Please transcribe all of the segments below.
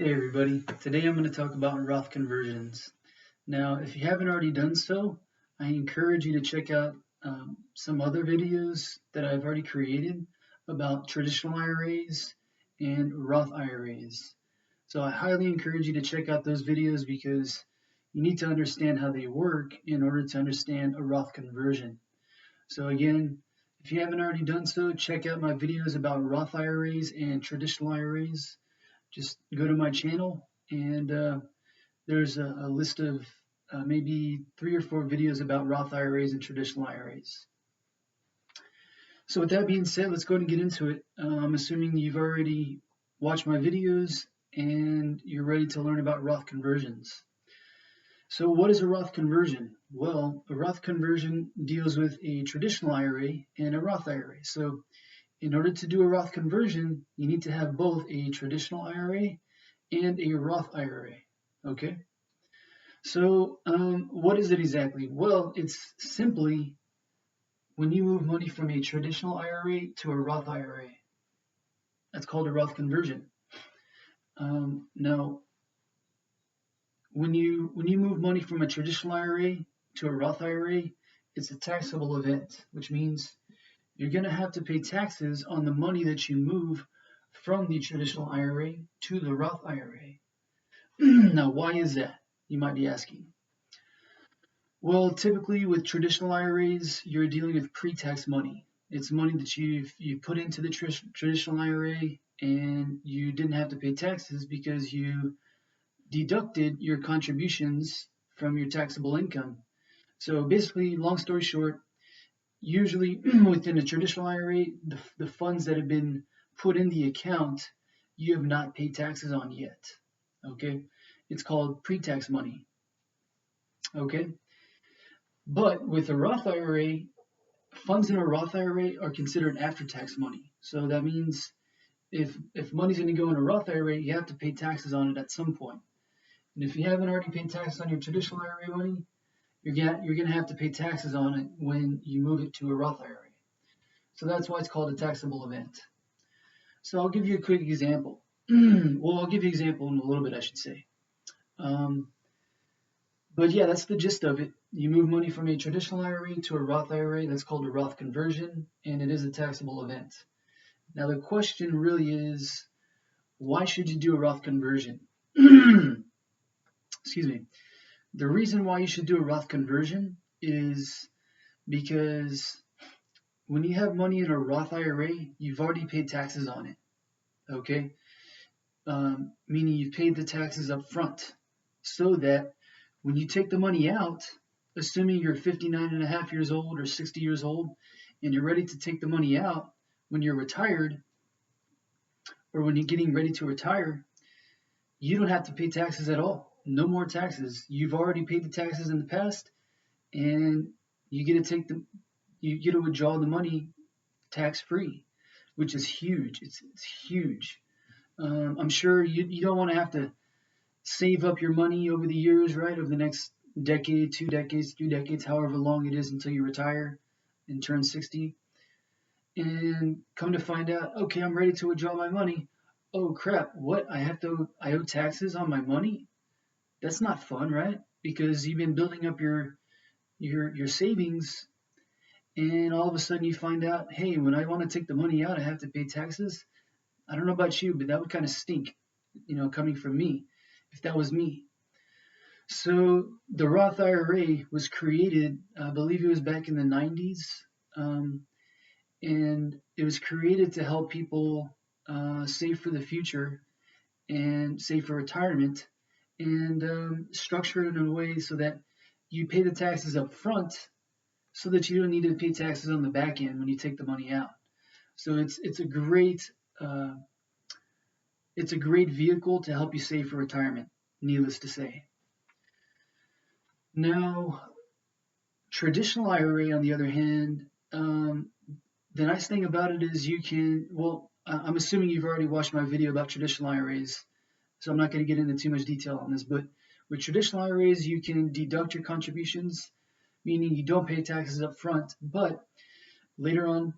Hey everybody, today I'm going to talk about Roth conversions. Now, if you haven't already done so, I encourage you to check out some other videos that I've already created about traditional IRAs and Roth IRAs. So I highly encourage you to check out those videos because you need to understand how they work in order to understand a Roth conversion. So again, if you haven't already done so, check out my videos about Roth IRAs and traditional IRAs. Just go to my channel and there's a list of maybe 3 or 4 videos about Roth IRAs and traditional IRAs. So with that being said, let's go ahead and get into it. I'm assuming you've already watched my videos and you're ready to learn about Roth conversions. So what is a Roth conversion? Well, a Roth conversion deals with a traditional IRA and a Roth IRA. So in order to do a Roth conversion, you need to have both a traditional IRA and a Roth IRA. Okay. So what is it exactly? Well, it's simply when you move money from a traditional IRA to a Roth IRA. That's called a Roth conversion. Now, when you move money from a traditional IRA to a Roth IRA, it's a taxable event, which means you're going to have to pay taxes on the money that you move from the traditional IRA to the Roth IRA. Now, why is that? You might be asking. Well, typically with traditional IRAs, you're dealing with pre-tax money. It's money that you put into the traditional IRA and you didn't have to pay taxes because you deducted your contributions from your taxable income. So basically, long story short, usually within a traditional IRA, the funds that have been put in the account, you have not paid taxes on yet. Okay, it's called pre-tax money. Okay, but with a Roth IRA, funds in a Roth IRA are considered after-tax money. So that means if money's going to go in a Roth IRA, you have to pay taxes on it at some point. And if you haven't already paid taxes on your traditional IRA money, you're going to have to pay taxes on it when you move it to a Roth IRA. So that's why it's called a taxable event. So I'll give you a quick example. Well, I'll give you an example in a little bit, I should say. But yeah, that's the gist of it. You move money from a traditional IRA to a Roth IRA. That's called a Roth conversion, and it is a taxable event. Now the question really is, why should you do a Roth conversion? Excuse me. The reason why you should do a Roth conversion is because when you have money in a Roth IRA, you've already paid taxes on it. Okay? Meaning you've paid the taxes up front so that when you take the money out, assuming you're 59 and a half years old or 60 years old, and you're ready to take the money out when you're retired or when you're getting ready to retire, you don't have to pay taxes at all. No more taxes. You've already paid the taxes in the past, and you get to withdraw the money tax-free, which is huge. It's huge. I'm sure you don't want to have to save up your money over the years, right? Over the next decade, 2 decades, 3 decades, however long it is until you retire and turn 60. And come to find out, okay, I'm ready to withdraw my money. Oh crap, what? I owe taxes on my money? That's not fun, right? Because you've been building up your savings, and all of a sudden you find out, hey, when I want to take the money out, I have to pay taxes. I don't know about you, but that would kind of stink, coming from me, if that was me. So the Roth IRA was created, I believe it was back in the 90s, and it was created to help people save for the future and save for retirement, and structure it in a way so that you pay the taxes up front so that you don't need to pay taxes on the back end when you take the money out. So it's a great vehicle to help you save for retirement, needless to say. Now, traditional IRA, on the other hand, the nice thing about it is I'm assuming you've already watched my video about traditional IRAs, so I'm not going to get into too much detail on this, but with traditional IRAs, you can deduct your contributions, meaning you don't pay taxes up front, but later on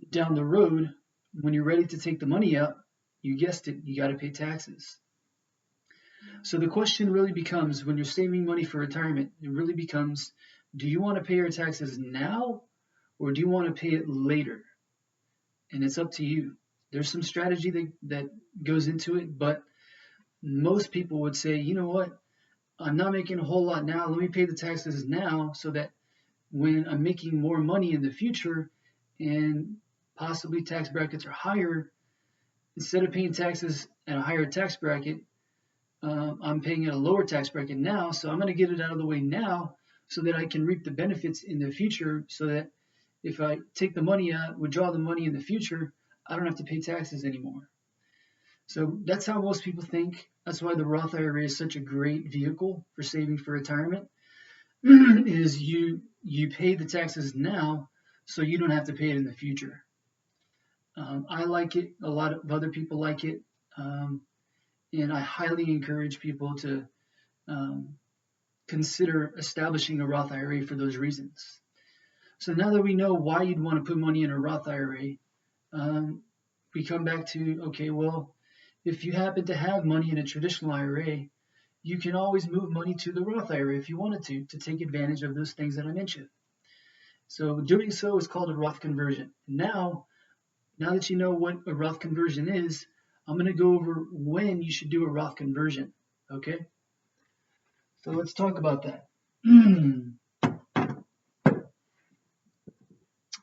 down the road, when you're ready to take the money out, you guessed it, you got to pay taxes. So the question really becomes, when you're saving money for retirement, it really becomes, do you want to pay your taxes now or do you want to pay it later? And it's up to you. There's some strategy that goes into it, but most people would say, you know what? I'm not making a whole lot now. Let me pay the taxes now so that when I'm making more money in the future and possibly tax brackets are higher, instead of paying taxes at a higher tax bracket, I'm paying at a lower tax bracket now. So I'm going to get it out of the way now so that I can reap the benefits in the future, so that if I take the money out, withdraw the money in the future, I don't have to pay taxes anymore. So that's how most people think. That's why the Roth IRA is such a great vehicle for saving for retirement. Is you pay the taxes now so you don't have to pay it in the future. I like it. A lot of other people like it. And I highly encourage people to consider establishing a Roth IRA for those reasons. So now that we know why you'd want to put money in a Roth IRA, we come back to, okay, well, if you happen to have money in a traditional IRA, you can always move money to the Roth IRA if you wanted to take advantage of those things that I mentioned. So doing so is called a Roth conversion. Now that you know what a Roth conversion is, I'm going to go over when you should do a Roth conversion. Okay? So let's talk about that.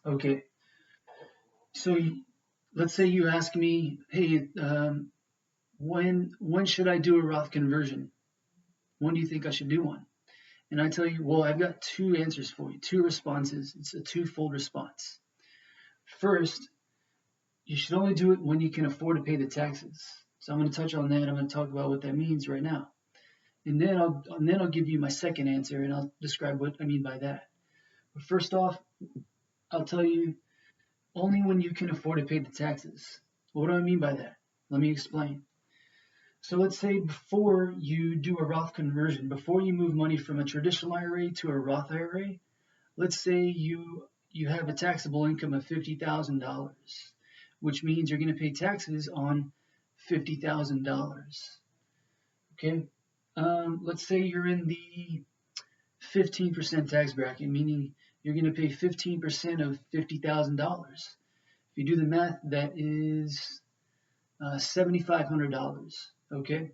Okay. So let's say you ask me, hey, when should I do a Roth conversion? When do you think I should do one? And I tell you, well, I've got two answers for you, two responses. It's a twofold response. First, you should only do it when you can afford to pay the taxes. So I'm going to touch on that. I'm going to talk about what that means right now. And then I'll give you my second answer, and I'll describe what I mean by that. But first off, I'll tell you only when you can afford to pay the taxes. What do I mean by that? Let me explain. So let's say before you do a Roth conversion, before you move money from a traditional IRA to a Roth IRA, let's say you have a taxable income of $50,000, which means you're going to pay taxes on $50,000. Okay? Let's say you're in the 15% tax bracket, meaning you're going to pay 15% of $50,000. If you do the math, that is $7,500. Okay?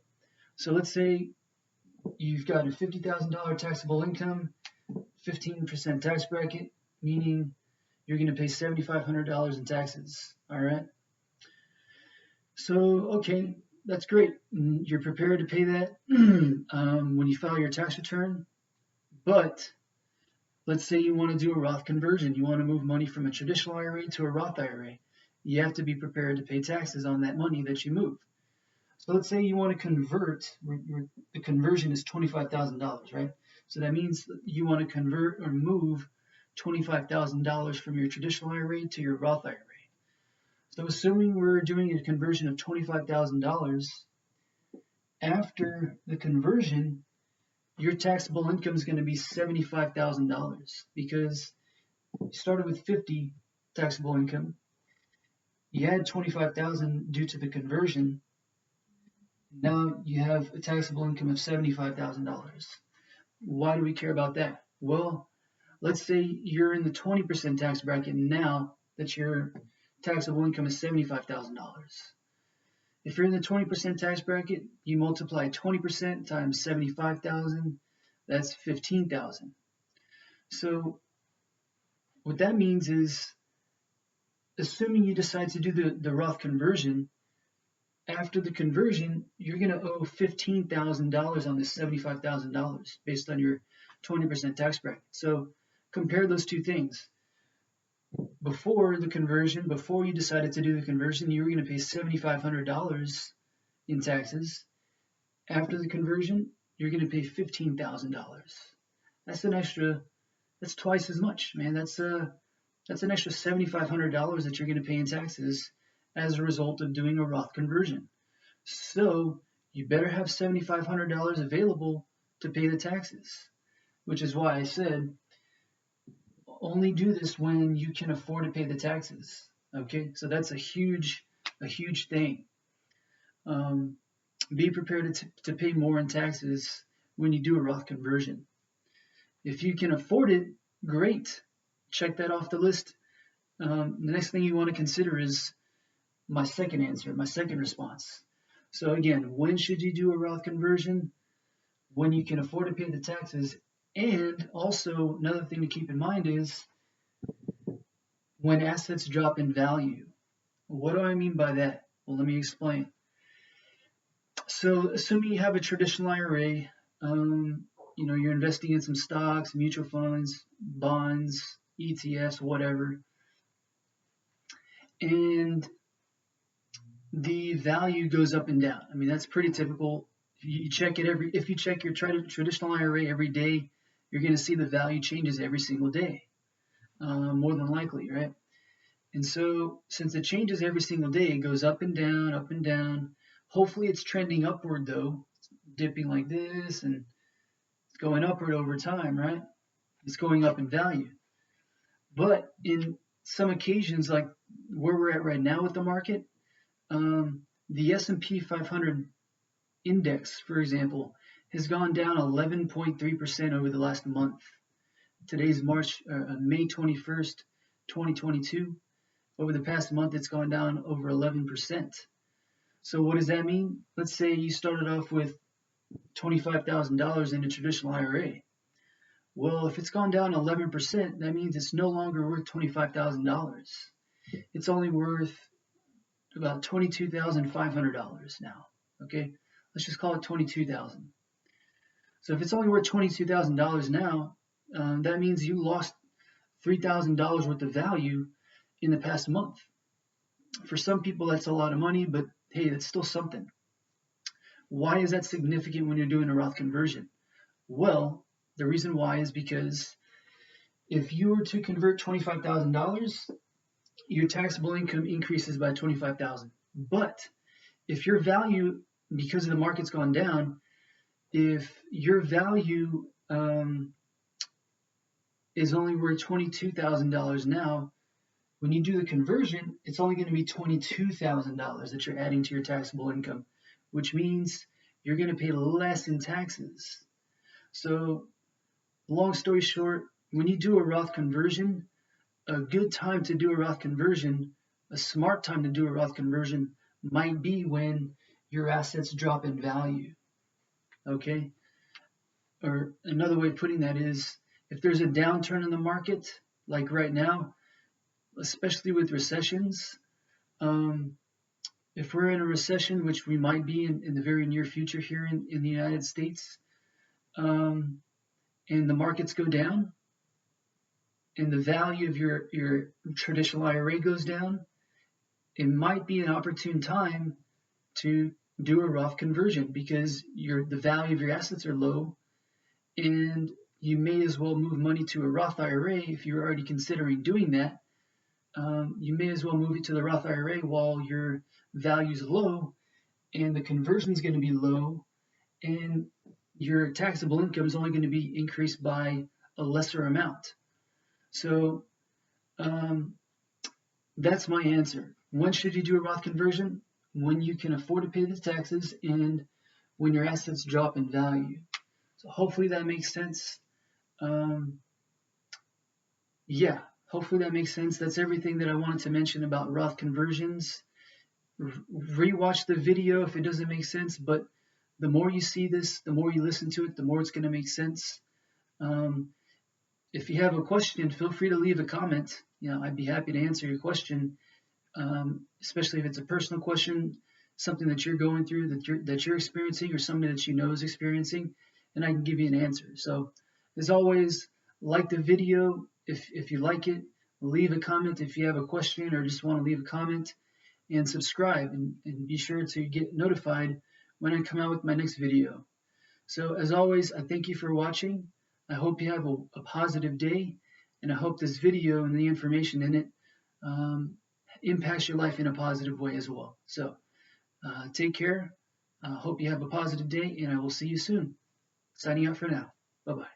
So let's say you've got a $50,000 taxable income, 15% tax bracket, meaning you're going to pay $7,500 in taxes. All right? So, okay, that's great. You're prepared to pay that when you file your tax return. But let's say you want to do a Roth conversion. You want to move money from a traditional IRA to a Roth IRA. You have to be prepared to pay taxes on that money that you move. So let's say you want to convert. The conversion is $25,000, right? So that means you want to convert or move $25,000 from your traditional IRA to your Roth IRA. So assuming we're doing a conversion of $25,000, after the conversion, your taxable income is going to be $75,000 because you started with 50 taxable income. You had 25,000 due to the conversion. Now you have a taxable income of $75,000. Why do we care about that? Well, let's say you're in the 20% tax bracket now that your taxable income is $75,000. If you're in the 20% tax bracket, you multiply 20% times 75,000, that's 15,000. So what that means is, assuming you decide to do the Roth conversion, after the conversion, you're going to owe $15,000 on this $75,000 based on your 20% tax bracket. So compare those two things. Before the conversion, before you decided to do the conversion, you were going to pay $7,500 in taxes. After the conversion, you're going to pay $15,000. That's twice as much, man. That's an extra $7,500 that you're going to pay in taxes as a result of doing a Roth conversion. So you better have $7,500 available to pay the taxes, which is why I said only do this when you can afford to pay the taxes. Okay, so that's a huge thing. be prepared to pay more in taxes when you do a Roth conversion. If you can afford it, great. Check that off the list. The next thing you want to consider is my second answer, my second response. So again, when should you do a Roth conversion? When you can afford to pay the taxes. And also another thing to keep in mind is when assets drop in value. What do I mean by that? Well, let me explain. So assuming you have a traditional IRA, you're investing in some stocks, mutual funds, bonds, ETFs, whatever, and the value goes up and down. I mean, that's pretty typical. If you check your traditional IRA every day, you're going to see the value changes every single day, more than likely, right? And so since it changes every single day, it goes up and down, up and down. Hopefully it's trending upward though, it's dipping like this and it's going upward over time, right? It's going up in value. But in some occasions, like where we're at right now with the market, the S&P 500 index, for example, has gone down 11.3% over the last month. Today's May 21st, 2022. Over the past month, it's gone down over 11%. So what does that mean? Let's say you started off with $25,000 in a traditional IRA. Well, if it's gone down 11%, that means it's no longer worth $25,000. It's only worth about $22,500 now. Okay, let's just call it $22,000. So if it's only worth $22,000 now, that means you lost $3,000 worth of value in the past month. For some people, that's a lot of money, but hey, that's still something. Why is that significant when you're doing a Roth conversion? Well, the reason why is because if you were to convert $25,000, your taxable income increases by $25,000. But if your value, because of the market's gone down, if your value is only worth $22,000 now, when you do the conversion, it's only going to be $22,000 that you're adding to your taxable income, which means you're going to pay less in taxes. So, long story short, when you do a Roth conversion, a good time to do a Roth conversion, a smart time to do a Roth conversion might be when your assets drop in value. Okay? Or another way of putting that is, if there's a downturn in the market, like right now, especially with recessions, if we're in a recession, which we might be in the very near future here in the United States, and the markets go down, and the value of your traditional IRA goes down, it might be an opportune time to do a Roth conversion because the value of your assets are low, and you may as well move money to a Roth IRA if you're already considering doing that. You may as well move it to the Roth IRA while your value is low and the conversion is going to be low and your taxable income is only going to be increased by a lesser amount. So that's my answer. When should you do a Roth conversion? When you can afford to pay the taxes and when your assets drop in value. So hopefully that makes sense. Yeah, hopefully that makes sense. That's everything that I wanted to mention about Roth conversions. Rewatch the video if it doesn't make sense, but the more you see this, the more you listen to it, the more it's going to make sense. If you have a question, feel free to leave a comment. I'd be happy to answer your question, especially if it's a personal question, something that you're going through, that you're experiencing, or somebody that you know is experiencing, and I can give you an answer. So, as always, like the video if you like it. Leave a comment if you have a question or just want to leave a comment, and subscribe and be sure to get notified when I come out with my next video. So as always, I thank you for watching. I hope you have a positive day, and I hope this video and the information in it impacts your life in a positive way as well. So take care. Hope you have a positive day, and I will see you soon. Signing out for now. Bye-bye.